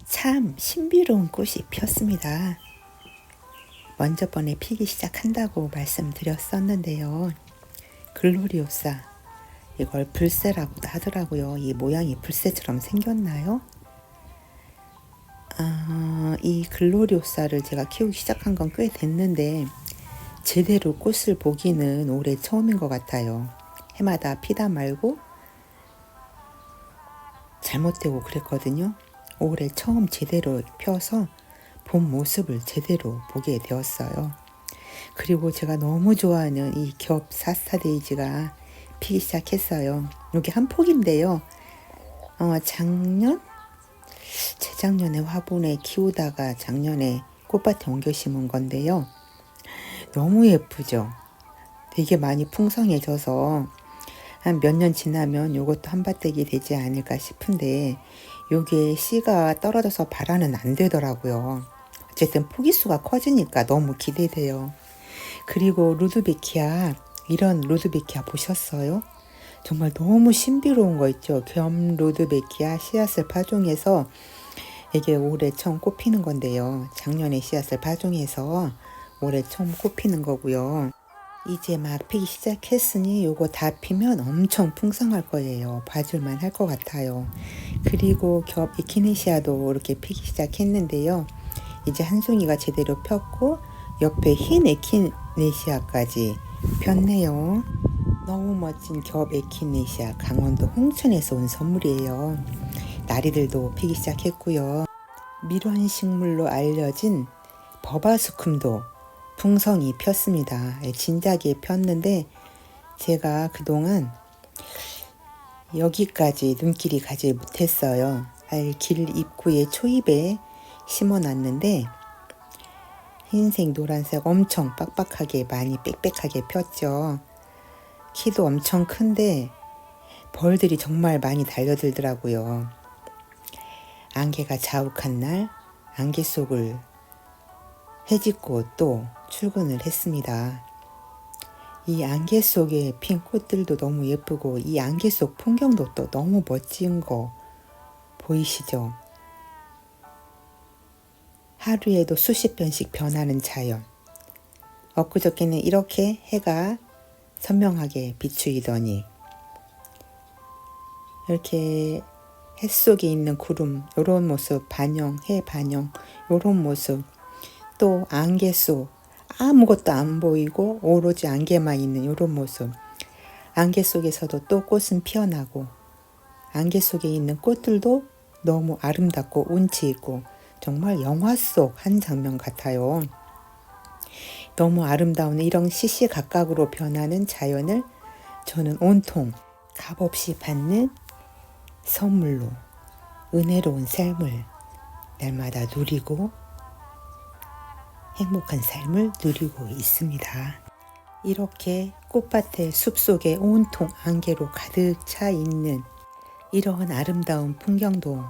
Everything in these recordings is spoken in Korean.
참 신비로운 꽃이 피었습니다. 먼저 번에 피기 시작한다고 말씀드렸었는데요. 글로리오사, 이걸 불새라고도 하더라고요. 이 모양이 불새처럼 생겼나요? 이 글로리오사를 제가 키우기 시작한 건 꽤 됐는데 제대로 꽃을 보기는 올해 처음인 것 같아요. 해마다 피다 말고 잘못되고 그랬거든요. 올해 처음 제대로 펴서 본 모습을 제대로 보게 되었어요. 그리고 제가 너무 좋아하는 이 겹 사스타데이지가 피기 시작했어요. 이게 한 폭인데요. 재작년에 화분에 키우다가 작년에 꽃밭에 옮겨 심은 건데요. 너무 예쁘죠? 되게 많이 풍성해져서 한 몇 년 지나면 이것도 한밭대기 되지 않을까 싶은데 요게 씨가 떨어져서 발화는 안 되더라고요. 어쨌든 포기수가 커지니까 너무 기대돼요. 그리고 루드베키아, 이런 루드베키아 보셨어요? 정말 너무 신비로운 거 있죠. 겸 루드베키아 씨앗을 파종해서 이게 올해 처음 꽃 피는 건데요. 작년에 씨앗을 파종해서 올해 처음 꽃 피는 거고요. 이제 막 피기 시작했으니 요거 다 피면 엄청 풍성할 거예요. 봐줄만 할 것 같아요. 그리고 겹 이키네시아도 이렇게 피기 시작했는데요. 이제 한 송이가 제대로 폈고 옆에 흰 에키네시아까지 폈네요. 너무 멋진 겹 에키네시아, 강원도 홍천에서 온 선물이에요. 나리들도 피기 시작했고요. 밀원식물로 알려진 버바스쿰도 풍성히 폈습니다. 진작에 폈는데 제가 그동안 여기까지 눈길이 가지 못했어요. 길 입구에 초입에 심어놨는데 흰색 노란색 엄청 빡빡하게 많이 빽빽하게 폈죠. 키도 엄청 큰데 벌들이 정말 많이 달려들더라고요. 안개가 자욱한 날 안개 속을 해짓고 또 출근을 했습니다. 이 안개 속에 핀 꽃들도 너무 예쁘고 이 안개 속 풍경도 또 너무 멋진 거 보이시죠? 하루에도 수십 변씩 변하는 자연. 엊그저께는 이렇게 해가 선명하게 비추이더니 이렇게 해 속에 있는 구름 이런 모습 반영, 해 반영 이런 모습, 또 안개 속 아무것도 안 보이고 오로지 안개만 있는 이런 모습, 안개 속에서도 또 꽃은 피어나고 안개 속에 있는 꽃들도 너무 아름답고 운치 있고 정말 영화 속 한 장면 같아요. 너무 아름다운 이런 시시각각으로 변하는 자연을 저는 온통 값없이 받는 선물로 은혜로운 삶을 날마다 누리고 행복한 삶을 누리고 있습니다. 이렇게 꽃밭의 숲속에 온통 안개로 가득 차 있는 이런 아름다운 풍경도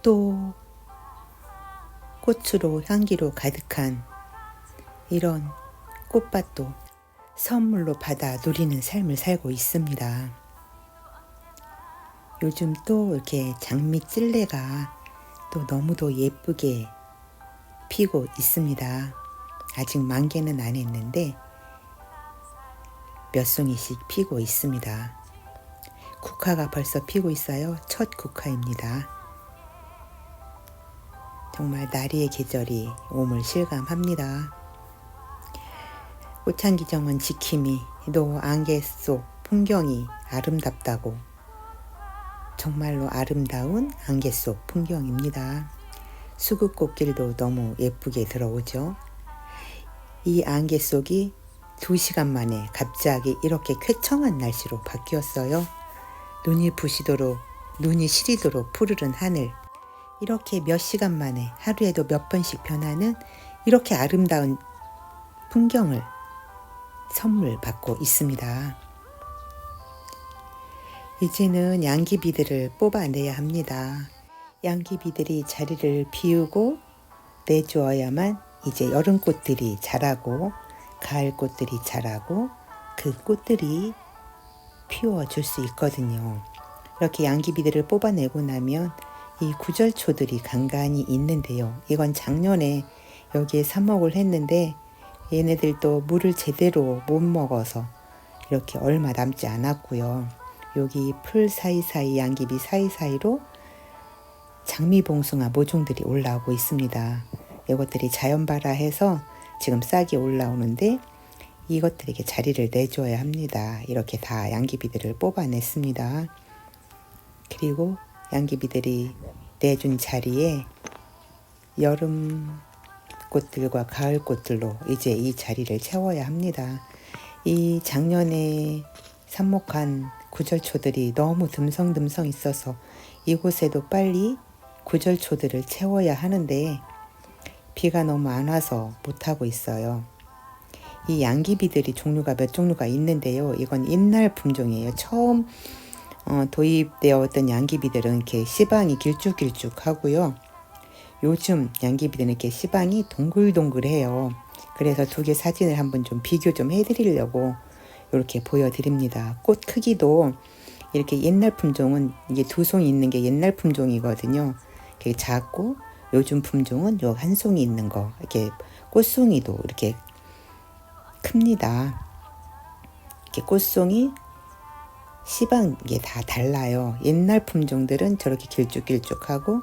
또 꽃으로 향기로 가득한 이런 꽃밭도 선물로 받아 누리는 삶을 살고 있습니다. 요즘 또 이렇게 장미 찔레가 또 너무도 예쁘게 피고 있습니다. 아직 만개는 안 했는데 몇 송이씩 피고 있습니다. 국화가 벌써 피고 있어요. 첫 국화입니다. 정말 나리의 계절이 옴을 실감합니다. 꽃향기 정원 지킴이 또 안개 속 풍경이 아름답다고 정말로 아름다운 안개 속 풍경입니다. 수국꽃길도 너무 예쁘게 들어오죠. 이 안개 속이 2시간 만에 갑자기 이렇게 쾌청한 날씨로 바뀌었어요. 눈이 시리도록 푸르른 하늘, 이렇게 몇 시간 만에 하루에도 몇 번씩 변하는 이렇게 아름다운 풍경을 선물 받고 있습니다. 이제는 양귀비들을 뽑아내야 합니다. 양귀비들이 자리를 비우고 내주어야만 이제 여름꽃들이 자라고 가을꽃들이 자라고 그 꽃들이 피워줄 수 있거든요. 이렇게 양귀비들을 뽑아내고 나면 이 구절초들이 간간히 있는데요. 이건 작년에 여기에 삽목을 했는데 얘네들도 물을 제대로 못 먹어서 이렇게 얼마 남지 않았고요. 여기 풀 사이사이 양귀비 사이사이로 장미봉숭아 모종들이 올라오고 있습니다. 이것들이 자연발화해서 지금 싹이 올라오는데 이것들에게 자리를 내줘야 합니다. 이렇게 다 양귀비들을 뽑아냈습니다. 그리고 양귀비들이 내준 자리에 여름 꽃들과 가을 꽃들로 이제 이 자리를 채워야 합니다. 이 작년에 삽목한 구절초들이 너무 듬성듬성 있어서 이곳에도 빨리 구절초들을 채워야 하는데 비가 너무 안 와서 못하고 있어요. 이 양귀비들이 종류가 몇 종류가 있는데요. 이건 옛날 품종이에요. 처음 도입되었던 양귀비들은 이렇게 씨방이 길쭉길쭉 하고요. 요즘 양귀비들은 이렇게 씨방이 동글동글해요. 그래서 두 개 사진을 한번 좀 비교 좀 해드리려고 이렇게 보여드립니다. 꽃 크기도 이렇게 옛날 품종은 이게 두 송이 있는 게 옛날 품종이거든요. 되게 작고 요즘 품종은 요 한 송이 있는 거 이렇게 꽃송이도 이렇게 큽니다. 이렇게 꽃송이 씨방 이게 다 달라요. 옛날 품종들은 저렇게 길쭉길쭉하고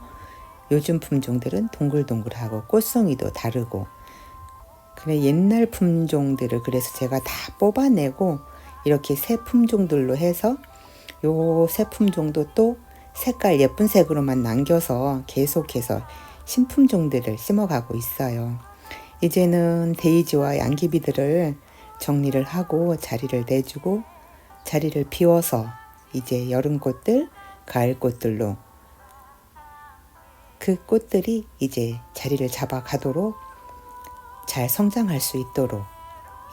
요즘 품종들은 동글동글하고 꽃송이도 다르고 그래 옛날 품종들을 그래서 제가 다 뽑아내고 이렇게 새 품종들로 해서 요 새 품종도 또 색깔 예쁜 색으로만 남겨서 계속해서 신품종들을 심어가고 있어요. 이제는 데이지와 양귀비들을 정리를 하고 자리를 내주고 자리를 비워서 이제 여름 꽃들, 가을 꽃들로 그 꽃들이 이제 자리를 잡아가도록 잘 성장할 수 있도록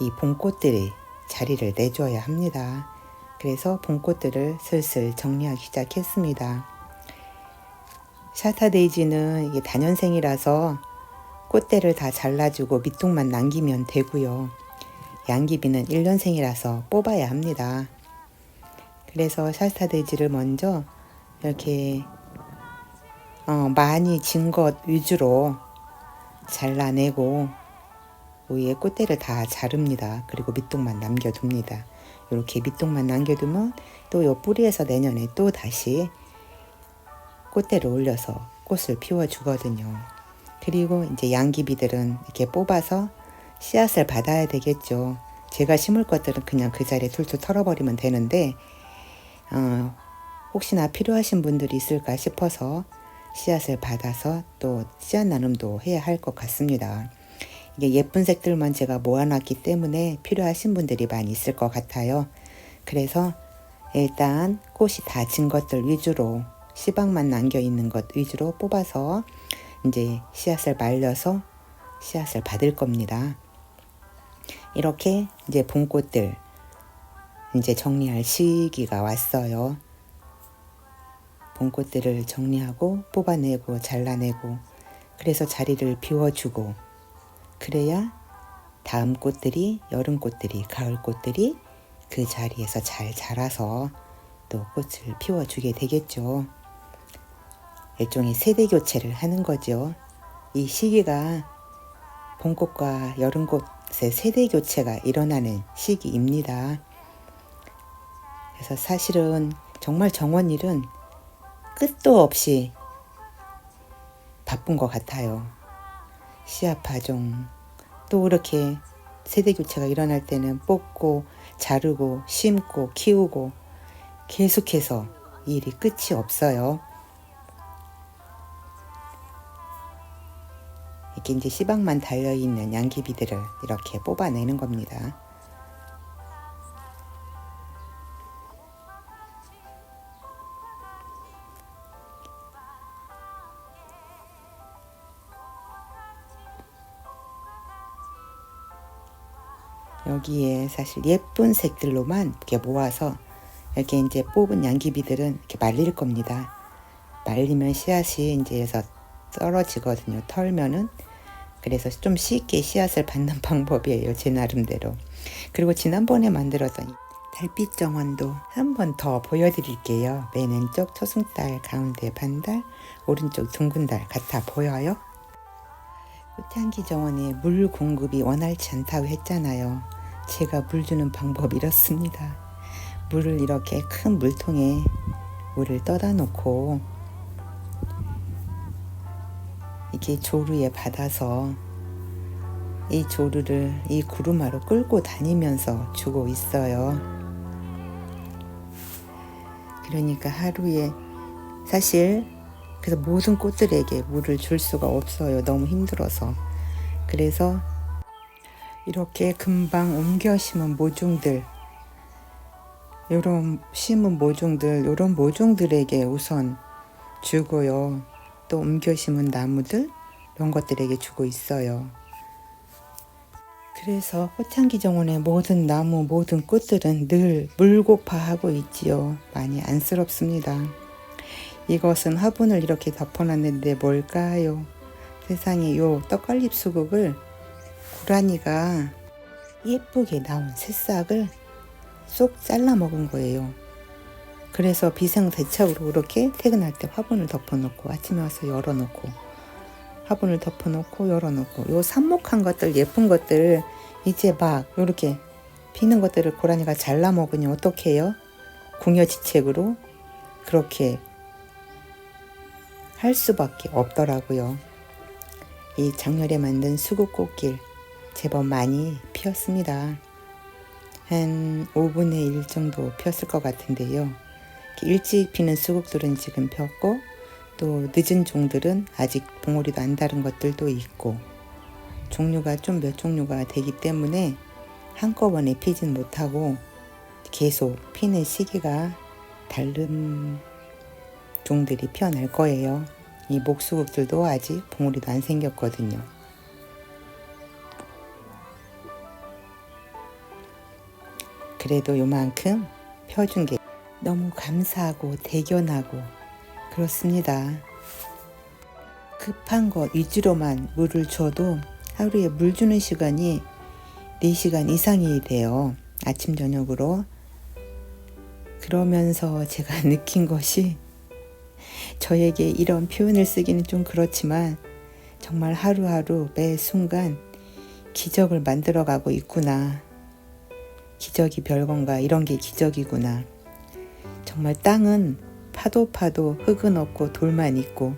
이 봄꽃들이 자리를 내줘야 합니다. 그래서 봄꽃들을 슬슬 정리하기 시작했습니다. 샤타데이지는 이게 다년생이라서 꽃대를 다 잘라주고 밑둥만 남기면 되고요. 양귀비는 1년생이라서 뽑아야 합니다. 그래서 샤타데이지를 먼저 이렇게 많이 진 것 위주로 잘라내고 위에 꽃대를 다 자릅니다. 그리고 밑둥만 남겨둡니다. 이렇게 밑둥만 남겨두면 또 요 뿌리에서 내년에 또 다시 꽃대를 올려서 꽃을 피워주거든요. 그리고 이제 양귀비들은 이렇게 뽑아서 씨앗을 받아야 되겠죠. 제가 심을 것들은 그냥 그 자리에 툴툴 털어버리면 되는데 혹시나 필요하신 분들이 있을까 싶어서 씨앗을 받아서 또 씨앗 나눔도 해야 할 것 같습니다. 이게 예쁜 색들만 제가 모아놨기 때문에 필요하신 분들이 많이 있을 것 같아요. 그래서 일단 꽃이 다 진 것들 위주로 씨방만 남겨있는 것 위주로 뽑아서 이제 씨앗을 말려서 씨앗을 받을 겁니다. 이렇게 이제 봄꽃들 이제 정리할 시기가 왔어요. 봄꽃들을 정리하고 뽑아내고 잘라내고 그래서 자리를 비워주고 그래야 다음 꽃들이 여름 꽃들이 가을 꽃들이 그 자리에서 잘 자라서 또 꽃을 피워주게 되겠죠. 일종의 세대 교체를 하는 거죠. 이 시기가 봄꽃과 여름꽃의 세대 교체가 일어나는 시기입니다. 그래서 사실은 정말 정원일은 끝도 없이 바쁜 것 같아요. 씨앗 파종 또 이렇게 세대 교체가 일어날 때는 뽑고 자르고 심고 키우고 계속해서 일이 끝이 없어요. 이렇게 이제 씨방만 달려있는 양귀비들을 이렇게 뽑아내는 겁니다. 여기에 사실 예쁜 색들로만 이렇게 모아서 이렇게 이제 뽑은 양귀비들은 이렇게 말릴 겁니다. 말리면 씨앗이 이제서 떨어지거든요. 털면은. 그래서 좀 쉽게 씨앗을 받는 방법이에요. 제 나름대로. 그리고 지난번에 만들었던 달빛 정원도 한 번 더 보여드릴게요. 맨 왼쪽 초승달, 가운데 반달, 오른쪽 둥근 달 같아 보여요? 꽃향기 정원에 물 공급이 원활치 않다고 했잖아요. 제가 물 주는 방법 이렇습니다. 물을 이렇게 큰 물통에 물을 떠다 놓고 이렇게 조루에 받아서 이 조루를 이 구루마로 끌고 다니면서 주고 있어요. 그러니까 하루에 사실 그래서 모든 꽃들에게 물을 줄 수가 없어요. 너무 힘들어서. 그래서 이렇게 금방 옮겨 심은 모종들, 요런 심은 모종들, 요런 모종들에게 우선 주고요. 또 옮겨 심은 나무들, 이런 것들에게 주고 있어요. 그래서 꽃향기 정원의 모든 나무, 모든 꽃들은 늘 물고파하고 있지요. 많이 안쓰럽습니다. 이것은 화분을 이렇게 덮어놨는데 뭘까요? 세상에 요 떡갈립 수국을 고라니가 예쁘게 나온 새싹을 쏙 잘라 먹은 거예요. 그래서 비상대책으로 이렇게 퇴근할 때 화분을 덮어놓고 아침에 와서 열어놓고 화분을 덮어놓고 열어놓고 요 삽목한 것들 예쁜 것들 이제 막 이렇게 피는 것들을 고라니가 잘라 먹으니 어떻게 해요? 궁여지책으로 그렇게 할 수밖에 없더라고요. 이 장렬에 만든 수국꽃길 제법 많이 피었습니다. 한 5분의 1 정도 피었을 것 같은데요. 일찍 피는 수국들은 지금 폈고 또 늦은 종들은 아직 봉오리도 안 다른 것들도 있고 종류가 좀 몇 종류가 되기 때문에 한꺼번에 피진 못하고 계속 피는 시기가 다른 종들이 피어날 거예요. 이 목수국들도 아직 봉오리도 안 생겼거든요. 그래도 요만큼 펴준 게 너무 감사하고 대견하고 그렇습니다. 급한 것 위주로만 물을 줘도 하루에 물 주는 시간이 4시간 이상이 돼요. 아침 저녁으로. 그러면서 제가 느낀 것이 저에게 이런 표현을 쓰기는 좀 그렇지만 정말 하루하루 매 순간 기적을 만들어가고 있구나. 기적이 별건가 이런 게 기적이구나. 정말 땅은 파도 흙은 없고 돌만 있고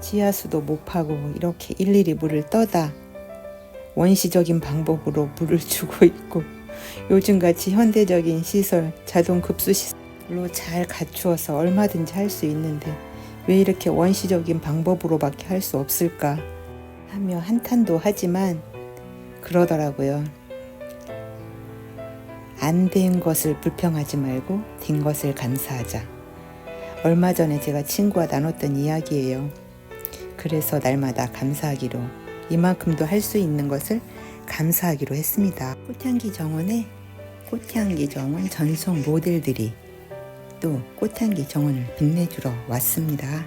지하수도 못 파고 이렇게 일일이 물을 떠다 원시적인 방법으로 물을 주고 있고 요즘같이 현대적인 시설, 자동 급수 시설로 잘 갖추어서 얼마든지 할 수 있는데 왜 이렇게 원시적인 방법으로밖에 할 수 없을까 하며 한탄도 하지만 그러더라고요. 안 된 것을 불평하지 말고 된 것을 감사하자. 얼마 전에 제가 친구와 나눴던 이야기예요. 그래서 날마다 감사하기로 이만큼도 할 수 있는 것을 감사하기로 했습니다. 꽃향기 정원에 꽃향기 정원 전속 모델들이 또 꽃향기 정원을 빛내주러 왔습니다.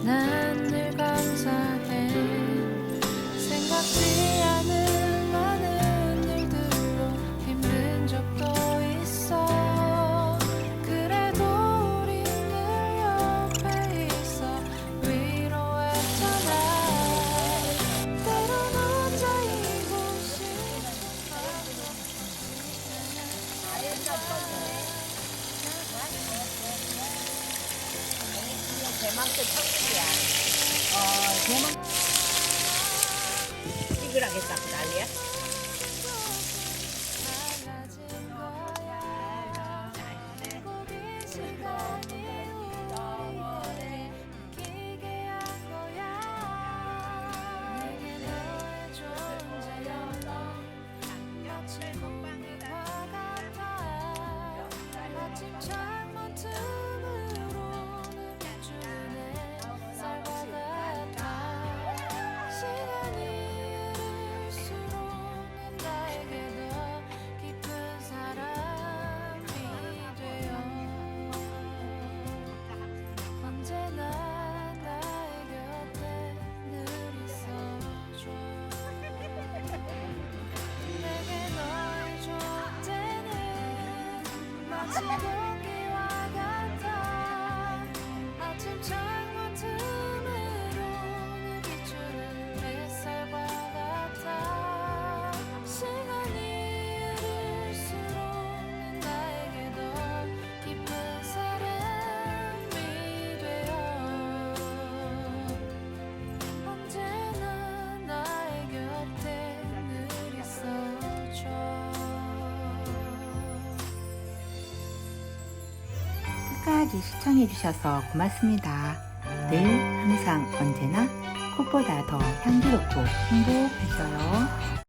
난 늘 감사해. 생각지 않은 많은 일들로 힘든 적도 있어. 그래도 우리 늘 옆에 있어 위로했잖아. 때론 혼자이고 대만도 천국이야. 대만 찌그하게 싹 난리야. 달라진 거야. 꼭 이 시간이 우리를 느끼게 한 거야. 내게 너의 존재여 마치 공기와 같아. 아침 창문 틈으로는 비추는 햇살과 같아. 시간이 흐를수록 나에게 더 깊은 사람이 되어 언제나 나의 곁에 늘 있어줘. 내게 너의 존재는 마치 공기와 같아. 아침 창문 틈으로는 비추는 햇살과 같아. 시간이 흐를수록 나에게 더 깊은 사람이 되어 언제나 나의 곁에 늘 있어줘. 끝까지 시청해주셔서 고맙습니다. 늘 항상 언제나 꽃보다 더 향기롭고 행복하셔요.